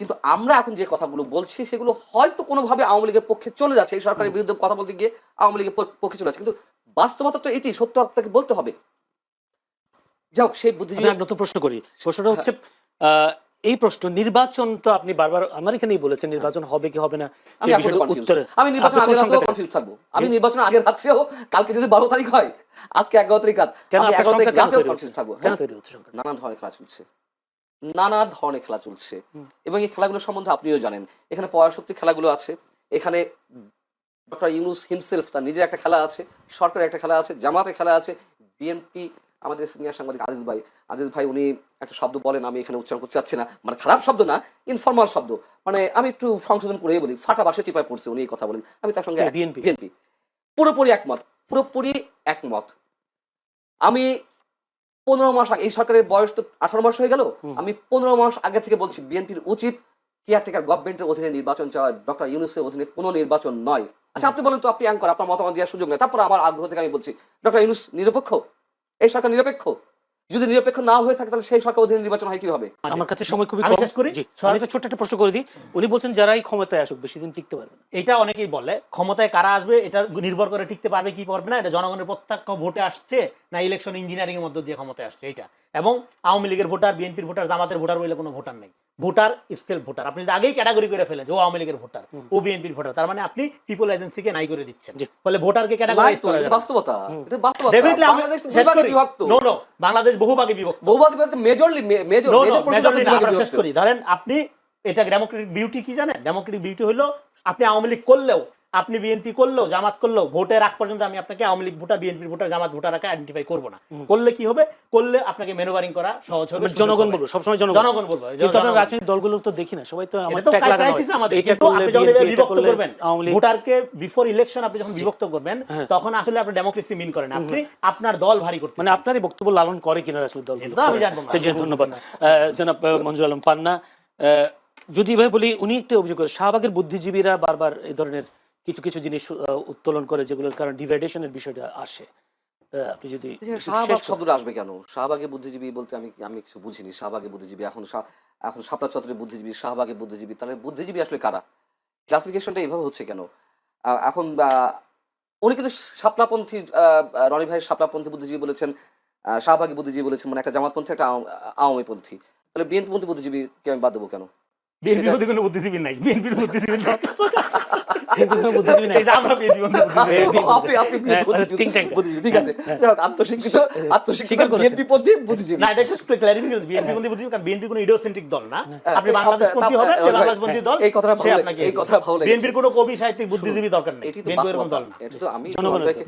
কিন্তু আমরা এখন যে কথাগুলো বলছি সেগুলো হয়তো কোনোভাবে আওয়ামী লীগের পক্ষে চলে যাচ্ছে, এই সরকারের বিরুদ্ধে কথা বলতে গিয়ে আওয়ামী লীগের পক্ষে চলে যাচ্ছে, কিন্তু বাস্তবতা তো এটি, সত্য আপনাকে বলতে হবে। যাক, সেই বুদ্ধিজীবী নতুন প্রশ্ন করি। প্রশ্নটা হচ্ছে এই প্রশ্ন নির্বাচন তো আপনি বারবার আমার এখানেই বলেছেন নির্বাচন হবে কি হবে না আমি নির্বাচন আগের রাতেও কনফিউজ থাকবো। আমি নির্বাচন আগের রাত্রেও, কালকে যদি 12 তারিখ হয়, আজকে 11 তারিখ রাত, আমি 11 তারিখ রাতেও কনফিউজ থাকবো। কেন তৈরি হচ্ছে সংখ্যা? নানান ধরনের খেলা চলছে, নানা ধরনের খেলা চলছে, এবং এই খেলাগুলো সম্বন্ধে আপনিও জানেন। এখানে পরাশক্তি খেলাগুলো আছে, এখানে ডক্টর ইউনূস হিমসেলফ তার নিজের একটা খেলা আছে, সরকারের একটা খেলা আছে, জামাতের খেলা আছে, বিএনপি, আমাদের সিনিয়র সাংবাদিক আজিজ ভাই উনি একটা শব্দ বলেন, আমি এখানে উচ্চারণ করতে চাচ্ছি না, মানে খারাপ শব্দ না, ইনফরমাল শব্দ, মানে আমি একটু সংশোধন করেই বলি, ফাটা বাসে চিপায় পড়ছে উনি এই কথা বলেন, আমি তার সঙ্গে বিএনপি পুরোপুরি একমত। আমি 15 মাস আগে, এই সরকারের বয়স তো 18 মাস হয়ে গেল, আমি 15 মাস আগে থেকে বলছি বিএনপির উচিত কেয়ারটেকার গভর্নমেন্টের অধীনে নির্বাচন চাওয়া, ডক্টর ইউনূসের অধীনে কোনো নির্বাচন নয়। আচ্ছা, আপনি বলেন তো, আপনি অ্যাঙ্কর, আপনার মতামত দেওয়ার সুযোগ নেই, তারপর আমার আগ্রহ থেকে আমি বলছি ডক্টর ইউনূস নিরপেক্ষ, এই সরকার নিরপেক্ষ? যদি নিরপেক্ষ না হয়ে থাকে তাহলে সেই সরকার অধীনে নির্বাচন হয় কিভাবে? আমার কাছে সময় খুবই কম, আমি একটা ছোট্ট একটা প্রশ্ন করে দিই। উনি বলছেন যারাই ক্ষমতায় আসুক বেশি দিন টিকতে পারবে না। এটা অনেকেই বলে, ক্ষমতায় কারা আসবে এটা নির্ভর করে টিকতে পারবে কি পারবে না, এটা জনগণের প্রত্যক্ষ ভোটে আসছে না ইলেকশন ইঞ্জিনিয়ারিং এর মধ্য দিয়ে ক্ষমতায় আসছে এটা। এবং আওয়ামী লীগের ভোটার, বিএনপির ভোটার, জামাতের ভোটার বলে কোনো ভোটার নেই। Voter self voter. আপনি যদি আগেই ক্যাটাগরি করে ফেলেন যে ও আওয়ামী লীগের ভোটার, ও বিএনপির ভোটার, তার মানে আপনি পিপল এজেন্সিকে নাই করে দিচ্ছেন। ফলে ভোটারকে ক্যাটাগরাইজ করা যায়। বাস্তবতা, এটা বাস্তবতা। ডেফিনেটলি বাংলাদেশ তো দুভাগে বিভক্ত। নো, বাংলাদেশ বহুভাগে বিভক্ত। মেজরলি মেজর আমরা শেষ করি। ধরেন আপনি, এটা ডেমোক্রেটিক বিউটি কি জানেন? ডেমোক্রেটিক বিউটি হলো আপনি আওয়ামী লীগ করলেও, আপনি বিএনপি করলেও, জামাত করলেও, ভোটের আগ পর্যন্ত আমি আপনাকে আওয়ামী লীগ ভোটার, বিএনপির ভোটার, জামাত ভোটার আগে আইডেন্টিফাই করব না। করলে কি হবে? করলে আপনাকে ম্যানুভারিং করা সহজ হবে। জনগণ বলবো, সবসময় জনগণ বলবো। কিন্তু আমরা রাজনৈতিক দলগুলো তো দেখি না, সবাই তো আমাদের ট্যাগ লাগানো হয়। এটা করলে আপনি যখন বিভক্ত করবেন ভোটারকে বিফোর ইলেকশন, আপনি যখন বিভক্ত করবেন তখন আসলে আপনি ডেমোক্রেসি মিন করেন, আপনি আপনার দল ভারী করতে, মানে আপনারই বক্তব্য লালন করে কিনা রাজনৈতিক দলগুলো আমি জানবো না। ধন্যবাদ জনাব মঞ্জুর আলম পান্না। যদি ভাই বলি, উনি একটা অভিযোগ করে শাহবাগের বুদ্ধিজীবীরা বারবার এই ধরনের কিছু কিছু জিনিস উত্তোলন করে যেগুলোর কারণে ডিভাইডেশনের বিষয়টা আসে। আপনি যদি শাহবাগ শব্দটা আসবে কেন? শাহবাগে বুদ্ধিজীবী বলতে আমি কিছু বুঝিনি। শাহবাগে বুদ্ধিজীবী, এখন শাপলা চত্বরের বুদ্ধিজীবী, শাহবাগে বুদ্ধিজীবী, তাহলে বুদ্ধিজীবী আসলে কারা? ক্লাসিফিকেশনটা এইভাবে হচ্ছে কেন? এখন উনি কিন্তু শাপলাপন্থী, রনি ভাই শাপলাপন্থী বুদ্ধিজীবী বলেছেন, শাহবাগী বুদ্ধিজীবী বলেছেন, মানে একটা জামাতপন্থী, একটা আওয়ামীপন্থী, তাহলে বিএনপিপন্থী বুদ্ধিজীবীকে আমি বাদ দেবো কেন? বিএনপির মধ্যে কোনো বুদ্ধিজীবী নাই, বিএনপির বুদ্ধিজীবী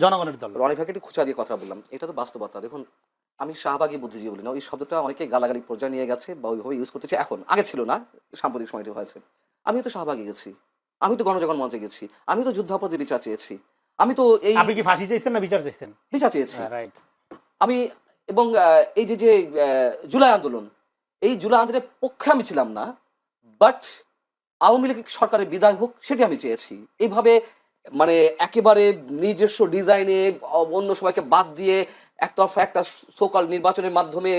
জনগণের দল। রনি ভাইকে একটু খুঁচা দিয়ে কথা বললাম, এটা তো বাস্তবতা। দেখুন, আমি শাহবাগী বুদ্ধিজীবী বলি না, ওই শব্দটা অনেকে গালাগালি পর্যায়ে নিয়ে গেছে বা ওইভাবে ইউজ করতেছে, এখন, আগে ছিল না, সাম্প্রতিক সময়টি হয়েছে। আমি তো শাহবাগী গেছি, আমি তো গণজাগরণ মঞ্চে গেছি, আমি তো যুদ্ধাপরাধী বিচার চেয়েছি, আমি তো এই, আপনি কি ফাঁসি চাইছেন না বিচার চাইছেন? বিচার চেয়েছি আমি। এবং এই যে জুলাই আন্দোলন, এই জুলাই আন্দোলনের পক্ষে আমি ছিলাম না, বাট আওয়ামী লীগ সরকারের বিদায় হোক সেটি আমি চেয়েছি। এইভাবে মানে একেবারে নিজস্ব ডিজাইনে অন্য সবাইকে বাদ দিয়ে একতরফা একটা সোকাল নির্বাচনের মাধ্যমে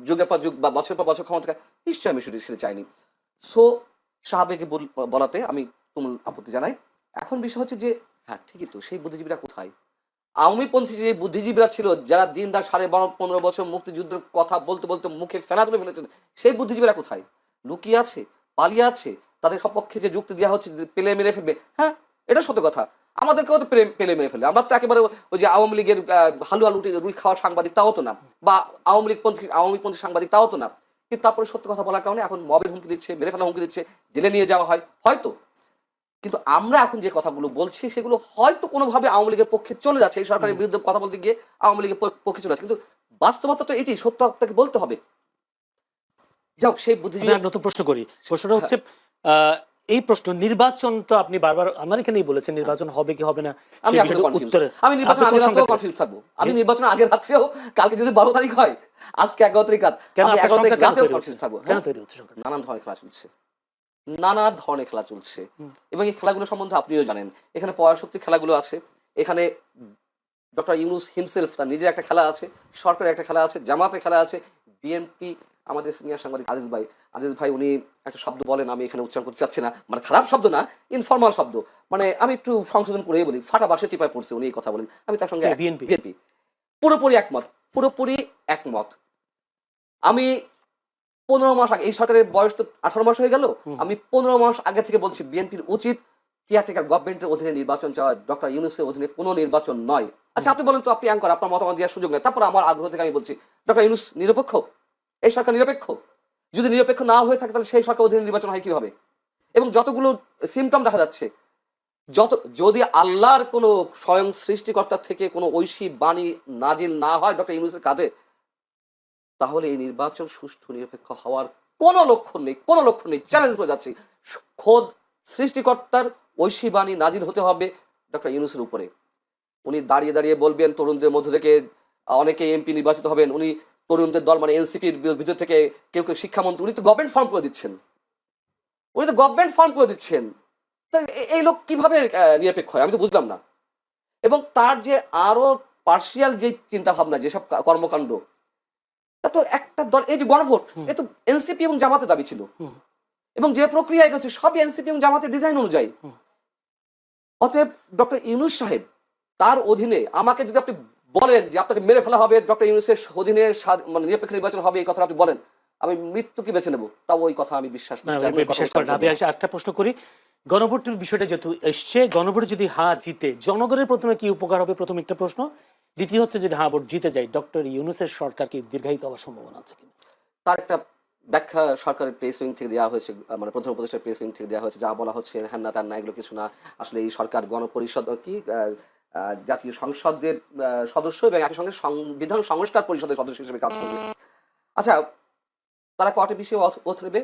যুগের পর যুগ বা বছরের পর বছর ক্ষমতা, নিশ্চয়ই আমি সেটা চাইনি। সো শাহবাগে বলাতে আমি তুমুল আপত্তি জানাই। এখন বিষয় হচ্ছে যে, হ্যাঁ ঠিকই তো, সেই বুদ্ধিজীবীরা কোথায়? আওয়ামীপন্থী যে বুদ্ধিজীবীরা ছিল, যারা দিন দার 15 বছর মুক্তিযুদ্ধের কথা বলতে বলতে মুখে ফেনা তুলে ফেলেছেন, সেই বুদ্ধিজীবীরা কোথায়? লুকিয়ে আছে, পালিয়ে আছে, তাদের সপক্ষে যে যুক্তি দেওয়া হচ্ছে পেলে মেরে ফেলবে, হ্যাঁ এটা সত্য কথা, আমাদেরকেও তো পেলে মেরে ফেলবে। আমরা তো একেবারে ওই যে আওয়ামী লীগের হালুয়া রুই খাওয়ার সাংবাদিক তাও তো না, বা আওয়ামীপন্থী সাংবাদিক তাও তো না, কিন্তু তারপরে সত্য কথা বলার কারণে এখন মবের হুমকি দিচ্ছে, মেরে ফেলার হুমকি দিচ্ছে, জেলে নিয়ে যাওয়া হয় হয়তো। কিন্তু আমরা এখন যে কথাগুলো বলছি সেগুলো হয়তো কোনোভাবে আওয়ামী লীগের পক্ষে চলে যাচ্ছে, এই সরকারের বিরুদ্ধে কথা বলতে গিয়ে আওয়ামী লীগের পক্ষে চলে যাচ্ছে, কিন্তু বাস্তবতা তো এটি, সত্য আপনাকে বলতে হবে। যাক, সেই বুদ্ধিজীবী নতুন প্রশ্ন করি। প্রশ্নটা হচ্ছে এই প্রশ্ন নির্বাচন তো আপনি বারবার আমার এখানেই বলেছেন নির্বাচন হবে কি হবে না, আমি নির্বাচন আগের রাতেও কনফিউজ থাকবো। আমি নির্বাচন আগের রাত্রেও, কালকে যদি 12 তারিখ হয়, আজকে 11 তারিখ রাত, আমি 11 তারিখ রাতেও কনফিউজ থাকবো। কেন তৈরি হচ্ছে সংখ্যা? নানান ধরনের খেলা চলছে, নানা ধরনের খেলা চলছে, এবং এই খেলাগুলো সম্বন্ধে আপনিও জানেন। এখানে পরাশক্তি খেলাগুলো আছে, এখানে ডক্টর ইউনূস হিমসেলফ তার নিজের একটা খেলা আছে, সরকারের একটা খেলা আছে, জামাতের খেলা আছে, বিএনপি, আমাদের সিনিয়র সাংবাদিক আজিজ ভাই উনি একটা শব্দ বলেন, আমি এখানে উচ্চারণ করতে চাচ্ছি না, মানে খারাপ শব্দ না, ইনফর্মাল শব্দ, মানে আমি একটু সংশোধন করেই বলি, ফাটা বাসে চিপায় পড়ছে, উনি এই কথা বলেন, আমি তার সঙ্গে বিএনপি বিএনপি পুরোপুরি একমত, পুরোপুরি একমত। আমি 15 মাস আগে, এই সরকারের বয়স তো 18 মাস হয়ে গেল, আমি 15 মাস আগে থেকে বলছি বিএনপির উচিত কেয়ারটেকার গভর্নমেন্টের অধীনে নির্বাচন চাওয়া, ডক্টর ইউনূসের অধীনে কোনো নির্বাচন নয়। আচ্ছা আপনি বলেন তো, আপনি অ্যাঙ্কর, আপনার মতামত দেওয়ার সুযোগ নেই, তারপর আমার আগ্রহ থেকে আমি বলছি ডক্টর ইউনূস নিরপেক্ষ, এই সরকার নিরপেক্ষ? যদি নিরপেক্ষ না হয়ে থাকে তাহলে সেই সরকার অধীনে নির্বাচন হয় কিভাবে? এবং যতগুলো সিমটম দেখা যাচ্ছে, যদি আল্লাহর কোনো স্বয়ং সৃষ্টিকর্তা থেকে কোনো ঐশী বাণী নাজিল না হয় ডক্টর ইউনূসের কাঁধে, তাহলে এই নির্বাচন সুষ্ঠু নিরপেক্ষ হওয়ার কোনো লক্ষণ নেই, কোনো লক্ষণ নেই। চ্যালেঞ্জ করে যাচ্ছি, খোদ সৃষ্টিকর্তার ঐশী বাণী নাজিল হতে হবে ডক্টর ইউনূসের উপরে। উনি দাঁড়িয়ে দাঁড়িয়ে বলবেন তরুণদের মধ্য থেকে অনেকে এমপি নির্বাচিত হবেন, উনি তরুণদের দল মানে এনসিপির ভিতর থেকে কেউ কেউ শিক্ষামন্ত্রী, উনি তো গভর্নমেন্ট ফর্ম করে দিচ্ছেন, উনি তো গভর্নমেন্ট ফর্ম করে দিচ্ছেন। তা এই লোক কিভাবে নিরপেক্ষ হয় আমি তো বুঝলাম না। এবং তার যে আরো পার্সিয়াল যে চিন্তা ভাবনা, যেসব কর্মকাণ্ড, তা তো একটা দল, এই যে গণভোট, এ তো এনসিপি এবং জামাতের দাবি ছিল, এবং যে প্রক্রিয়া এগোচ্ছে সবই এনসিপি এবং জামাতের ডিজাইন অনুযায়ী। অতএব ডক্টর ইউনূস সাহেব, তার অধীনে আমাকে যদি আপনি বলেন যে আপনাকে মেরে ফেলা হবে, ডক্টর ইউনূসের অধীনে মানে নিরপেক্ষ নির্বাচন হবে, এই কথাটা আপনি বলেন, আমি মৃত্যুকে বেছে নেবো, তাও ওই কথা আমি বিশ্বাস করি। আমি একটা প্রশ্ন করি, গণভোটের বিষয়টা যেহেতু এসছে, গণভোট যদি জিতে জনগণের প্রথমে কি উপকার হবে, প্রথম একটা প্রশ্ন। দ্বিতীয় হচ্ছে যদি ভোট জিতে যায় ডক্টর ইউনূসের সরকার কি দীর্ঘায়িত হওয়ার সম্ভাবনা আছে কিনা? তার একটা ব্যাখ্যা সরকারের প্রেস উইং থেকে দেওয়া হয়েছে, মানে প্রধান উপদেষ্টার প্রেস উইং থেকে দেওয়া হয়েছে, যা বলা হচ্ছে হ্যাঁ না তার না, এগুলো কিছু না। আসলে এই সরকার গণপরিষদ কি জাতীয় সংসদের সদস্য এবং একই সঙ্গে সংবিধান সংস্কার পরিষদের সদস্য হিসেবে কাজ করবে। আচ্ছা, তারা কয়টা বিষয়ে ওথ নেবে?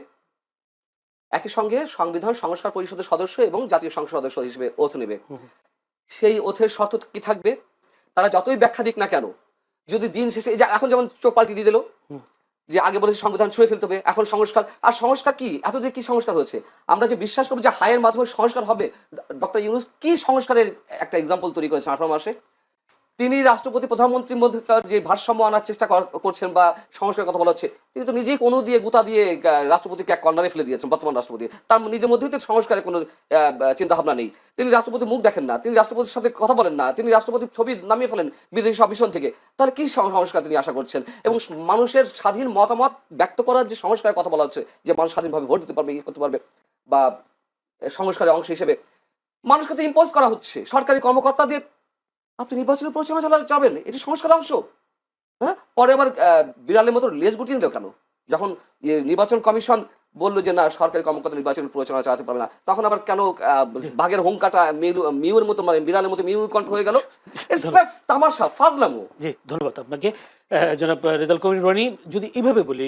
একই সঙ্গে সংবিধান সংস্কার পরিষদের সদস্য এবং জাতীয় সংসদ সদস্য হিসেবে ওথ নেবে। সেই ওথের শর্ত কি থাকবে? তারা যতই ব্যাখ্যা দিক না কেন, যদি দিন শেষে, এই যে এখন যেমন চোখ পাল্টি দিয়ে দিল, যে আগে বলেছে সংবিধান ছুঁয়ে ফেলতে হবে, এখন সংস্কার। আর সংস্কার কি, এতদিন কি সংস্কার হয়েছে? আমরা যে বিশ্বাস করবো যে হায়ের মাধ্যমে সংস্কার হবে, ডক্টর ইউনূস কি সংস্কারের একটা এক্সাম্পল তৈরি করেছেন 18 মাসে? তিনি রাষ্ট্রপতি প্রধানমন্ত্রীর মধ্যকার যে ভারসাম্য আনার চেষ্টা করছেন বা সংস্কারের কথা বলা হচ্ছে, তিনি তো নিজেই কোনো দিয়ে গুতা দিয়ে রাষ্ট্রপতিকে এক কর্নারে ফেলে দিয়েছেন। বর্তমান রাষ্ট্রপতি, তার নিজের মধ্যেই তো সংস্কারের কোনো চিন্তা ভাবনা নেই। তিনি রাষ্ট্রপতির মুখ দেখেন না, তিনি রাষ্ট্রপতির সাথে কথা বলেন না, তিনি রাষ্ট্রপতির ছবি নামিয়ে ফেলেন বিদেশি সব মিশন থেকে। তাহলে কি সংস্কার তিনি আশা করছেন? এবং মানুষের স্বাধীন মতামত ব্যক্ত করার যে সংস্কারের কথা বলা হচ্ছে, যে মানুষ স্বাধীনভাবে ভোট দিতে পারবে, করতে পারবে, বা সংস্কারের অংশ হিসেবে মানুষকে তো ইম্পোজ করা হচ্ছে সরকারি কর্মকর্তাদের। আপনি নির্বাচনের পরিচালনা যাবেন, এটি সংস্কার অংশ। হ্যাঁ, পরে আবার বিড়ালের মতো লেজ গুটিয়ে নিল কেন? যখন নির্বাচন কমিশন বললো যে না, সরকারি কর্মকর্তা নির্বাচন পরিচালনা চালাতে পারবে না, তখন আবার কেন বাঘের হুঙ্কাটা মিউর মতো, মানে বিড়ালের মতো মিউ কণ্ঠ হয়ে গেল? তামাশা, ফাজলামো। জি, ধন্যবাদ আপনাকে জনাব রেজাউল করিম রনি। যদি এইভাবে বলি,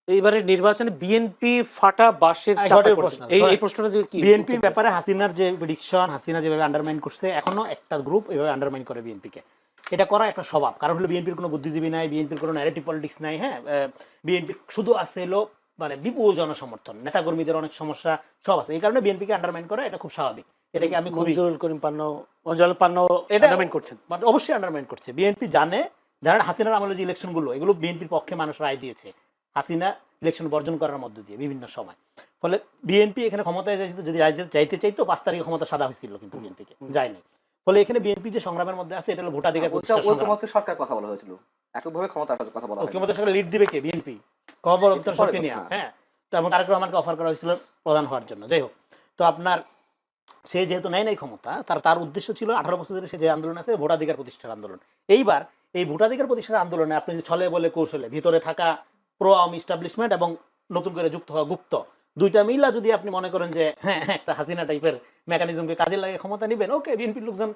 এইবারে নির্বাচনে বিএনপি ফাটা বাঁশের চাপে পড়েছে, এই প্রশ্নটা কি বিএনপির ব্যাপারে হাসিনার যে প্রেডিকশন, হাসিনা যেভাবে আন্ডারমাইন করছে, এখনো একটা গ্রুপ এভাবে আন্ডারমাইন করে বিএনপিকে। এটা করা একটা স্বভাব, কারণ হলো বিএনপির কোনো বুদ্ধিজীবী নাই, বিএনপির কোনো ন্যারেটিভ পলিটিক্স নাই। হ্যাঁ, বিএনপি শুধু আছে হলো মানে বিপুল জনসমর্থন, নেতাকর্মীদের অনেক সমস্যা সব আছে, এই কারণে বিএনপিকে আন্ডারমাইন করা এটা খুব স্বাভাবিক। এটাকে আমি মঞ্জুরুল করিম পান্ন এটা আন্ডারমাইন করছেন, মানে অবশ্যই আন্ডারমাইন করছে। বিএনপি জানে, ধরেন হাসিনার আমলে যে ইলেকশনগুলো, এগুলো বিএনপির পক্ষে মানুষ রায় দিয়েছে হাসিনা ইলেকশন বর্জন করার মধ্য দিয়ে বিভিন্ন সময়। ফলে বিএনপি এখানে ক্ষমতায় যদি চাইতে চাইতো 5 তারিখে ক্ষমতা সাদা হয়েছিল, কিন্তু বিএনপিকে যায়নি। ফলে এখানে বিএনপি যে সংগ্রামের মধ্যে আছে, এটা হলো ভোটাধিকার প্রতিষ্ঠার সংগ্রাম। সরকার কথা বলা হয়েছিল, এককভাবে ক্ষমতার কথা বলা হয়েছিল। ক্ষমতার সরকার লিড দিবে কে? বিএনপি। খবর সত্যি নিয়ে, হ্যাঁ। তো এবং তারেক রহমানকে অফার করা হয়েছিল প্রধান হওয়ার জন্য। যাই হোক, তো আপনার সে যেহেতু নাই ক্ষমতা, তার উদ্দেশ্য ছিল 18 বছর ধরে সে যে আন্দোলন আছে, ভোটাধিকার প্রতিষ্ঠার আন্দোলন। এইবার এই ভোটাধিকার প্রতিষ্ঠার আন্দোলনে আপনি যে ছলে বলে কৌশলে ভিতরে থাকা প্রো আওয়ামী ইস্টাবলিশমেন্ট এবং নতুন করে যুক্ত হওয়া গুপ্ত, দুইটা মিলা যদি আপনি মনে করেন যে হ্যাঁ একটা হাসিনা টাইপের মেকানিজমকে কাজে লাগে ক্ষমতা নেবেন, ওকে, বিএনপির লোকজন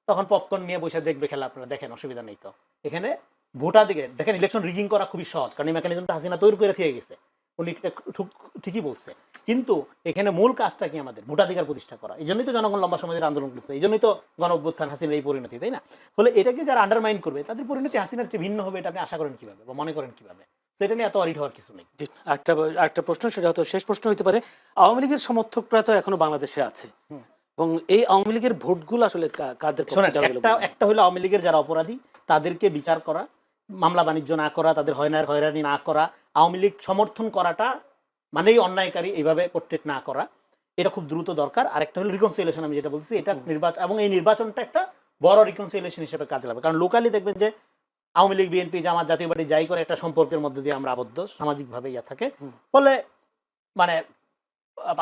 তখন পপকর্ন নিয়ে বসে দেখবে খেলা, আপনারা দেখেন, অসুবিধা নেই। তো এখানে ভোটাধিকার দেখেন, ইলেকশন রিগিং করা খুবই সহজ, কারণ এই মেকানিজমটা হাসিনা তৈরি করে থেকে গেছে, উনি ঠিকই বলছে। কিন্তু এখানে মূল কাজটা কি? আমাদের ভোটাধিকার প্রতিষ্ঠা করা। এই জন্যই তো জনগণ লম্বা সময় ধরে আন্দোলন করছে, এই জন্যই তো গণ অভ্যুত্থান, হাসিনার এই পরিণতি, তাই না? ফলে এটাকে যারা আন্ডারমাইন করবে, তাদের পরিণতি হাসিনার চেয়ে ভিন্ন হবে, এটা আপনি আশা করেন কিভাবে বা মনে করেন কিভাবে? সেটা নিয়ে এত অরিড হওয়ার কিছু নেই। একটা প্রশ্ন, সেটা হয়তো শেষ প্রশ্ন হতে পারে। আওয়ামী লীগের সমর্থকরা তো এখনো বাংলাদেশে আছে, এবং এই আওয়ামী লীগের ভোটগুলো আসলে কাদের? একটা হলো আওয়ামী লীগের যারা অপরাধী তাদেরকে বিচার করা মামলা বাণিজ্য না করা, তাদের হয়রানি না করা, আওয়ামী লীগ সমর্থন করাটা মানেই অন্যায়কারী, এইভাবে পোর্ট্রেট না করা, এটা খুব দ্রুত দরকার। আরেকটা হলো রিকনসিলিয়েশন, আমি যেটা বলছি, এটা নির্বাচন, এবং এই নির্বাচনটা একটা বড় রিকনসিলিয়েশন হিসেবে কাজে লাগবে। কারণ লোকালি দেখবেন যে আওয়ামী লীগ, বিএনপি, জামাত, জাতীয় পার্টি যাই করে একটা সম্পর্কের মধ্যে দিয়ে আমরা আবদ্ধ, সামাজিকভাবে ইয়া থাকে। ফলে মানে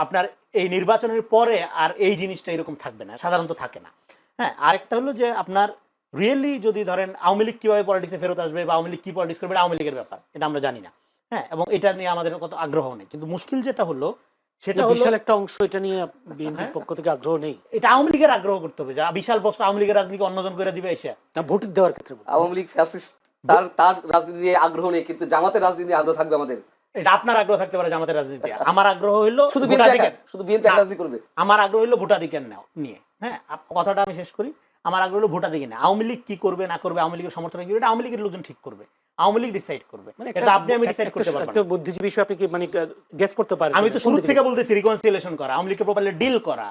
আপনার এই নির্বাচনের পরে আর এই জিনিসটা এরকম থাকবে না, সাধারণত থাকে না। হ্যাঁ, আরেকটা হলো যে আপনার রিয়েলি যদি ধরেন আওয়ামী লীগ কিভাবে পলিটিক্সে ফেরত আসবে বা আওয়ামী লীগ কি পলিটিক্স করবে, এটা আওয়ামী লীগের ব্যাপার, এটা আমরা জানি না। হ্যাঁ, এবং এটা নিয়ে আমাদের কত আগ্রহ নেই। কিন্তু মুশকিল যেটা হলো সেটা হলো বিশাল একটা অংশ এটা নিয়ে বিএনপির পক্ষ থেকে আগ্রহ নেই। এটা আওয়ামী লীগের আগ্রহ করতে হবে, যে বিশাল বস্তা আওয়ামী লীগের রাজনীতি অন্যজন করে দিবে এসে। না, ভোট দেওয়ার ক্ষেত্রে বলছি। আওয়ামী লীগ ফ্যাসিস্ট, তার রাজনীতি নিয়ে আগ্রহ নেই, কিন্তু জামাতের রাজনীতি নিয়ে আগ্রহ থাকবে আমাদের। এটা আপনার আগ্রহ থাকতে পারে জামাতের রাজনীতি, আমার আগ্রহ হইলো শুধু বিএনপি রাজনীতি করবে। আমার আগ্রহ হইলো ভোটাধিকার নিয়ে। হ্যাঁ, কথাটা আমি শেষ করি। আমার আগ্রহ হলো ভোটাধিকার নিয়ে। আওয়ামী লীগ কি করবে না করবে, আওয়ামী লীগের সমর্থন কি, এটা আওয়ামী লীগের লোকজন ঠিক করবে, আওয়ামী লীগ ডিসাইড করবে। এটা আপনি আমি ডিসাইড করতে পারবো না। একটা বুদ্ধিজীবী হিসেবে আপনি কি মানে গেস করতে পারেন? আমি তো শুরু থেকে বলতেছি রিকনসিলিয়েশন করা, আওয়ামী লীগকে প্রপারলি ডিল করা,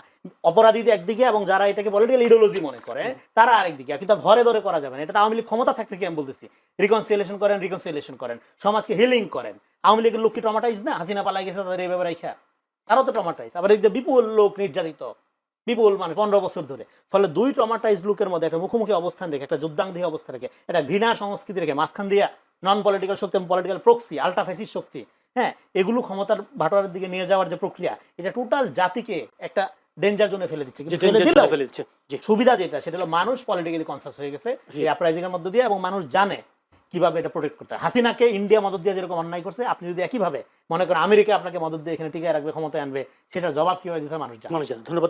অপরাধীদের একদিকে এবং যারা এটাকে পলিটিক্যাল ইডিওলজি মনে করে তারা আরেকদিকে, কিন্তু ঘরে ধরে করা যাবে না। এটা আওয়ামী লীগ ক্ষমতা থাকতে কি আমি বলতেছি, রিকনসিলিয়েশন করেন, সমাজকে হিলিং করেন। আওয়ামী লীগের লোক কি ট্রমাটাইজ না? হাসিনা পালাই গেছে, তাদের এইভাবে রাখা, তারাও তো ট্রমাটাইজ। আবার এই যে বিপুল লোক নির্যাতিত, বিপুল মানুষ 15 বছর ধরে। ফলে দুই ট্রমাটাইজ লোকের মধ্যে একটা মুখোমুখি অবস্থান রেখে, একটা যুদ্ধাঙ্গী অবস্থা রেখে, একটা ঘৃণা সংস্কৃতি রেখে, মাঝখান দিয়া নন পলিটিক্যাল শক্তি এবং পলিটিক্যাল প্রক্সি, আল্ট্রা ফ্যাসিস্ট শক্তি, হ্যাঁ, এগুলো ক্ষমতার বাটোয়ারের দিকে নিয়ে যাওয়ার যে প্রক্রিয়া, এটা টোটাল জাতিকে একটা ডেঞ্জার জোনে ফেলে দিচ্ছে। সুবিধা যেটা, সেটা হলো মানুষ পলিটিক্যালি কনসাস হয়ে গেছে এই আপরাইজিং এর মধ্য দিয়ে, এবং মানুষ জানে কিভাবে এটা প্রোটেক্ট করতে হয়। হাসিনাকে ইন্ডিয়া মদত দিয়ে যেরকম অন্যায় করছে, আপনি যদি একইভাবে মনে করেন আমেরিকা আপনাকে মদত দিয়ে এখানে টিকে রাখবে, ক্ষমতায় আনবে, সেটার জবাব কিভাবে দিতে হয় মানুষ জানে। ধন্যবাদ।